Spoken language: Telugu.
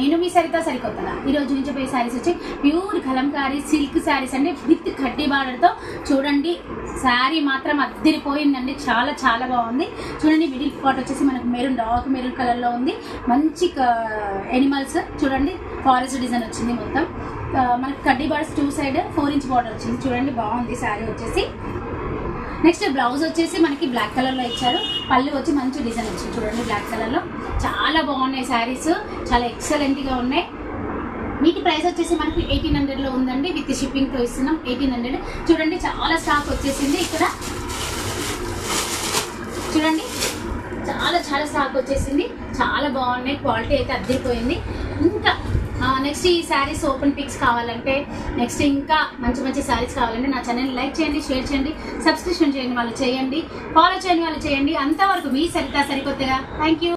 నేను మీ సరితా సరికొత్తగా ఈరోజు చూపించబోయే శారీస్ వచ్చి ప్యూర్ కలంకారీ సిల్క్ శారీస్ అండి విత్ కడ్డీ బార్డర్తో. చూడండి శారీ మాత్రం అద్దరిపోయిందండి, చాలా చాలా బాగుంది. చూడండి మిడిల్ పార్ట్ వచ్చేసి మనకు మెరూన్ డార్క్ మెరూన్ కలర్లో ఉంది. మంచి ఎనిమల్స్ చూడండి, ఫారెస్ట్ డిజైన్ వచ్చింది మొత్తం. మనకి కడ్డీ బార్డర్స్ 2 సైడ్ 4 ఇంచ్ బార్డర్ వచ్చింది. చూడండి బాగుంది శారీ వచ్చేసి. నెక్స్ట్ బ్లౌజ్ వచ్చేసి మనకి బ్లాక్ కలర్లో ఇచ్చారు. పళ్ళు వచ్చి మంచి డిజైన్ వచ్చింది. చూడండి బ్లాక్ కలర్లో చాలా బాగున్నాయి శారీస్, చాలా ఎక్సలెంట్గా ఉన్నాయి. వీటి ప్రైస్ వచ్చేసి మనకి 1800లో ఉందండి, విత్ షిప్పింగ్తో ఇస్తున్నాం 1800. చూడండి చాలా స్టాక్ వచ్చేసింది ఇక్కడ. చూడండి చాలా చాలా స్టాక్ వచ్చేసింది, చాలా బాగున్నాయి. క్వాలిటీ అయితే అద్దరిపోయింది. ఇంకా నెక్స్ట్ ఈ శారీస్ ఓపెన్ పిక్స్ కావాలంటే, నెక్స్ట్ ఇంకా మంచి మంచి శారీస్ కావాలంటే నా ఛానల్ లైక్ చేయండి, షేర్ చేయండి, సబ్స్క్రిప్షన్ చేయండి వాళ్ళు చేయండి, ఫాలో చేయని వాళ్ళు చేయండి. అంతవరకు మీ సరితా సరికొత్తగా. Thank you.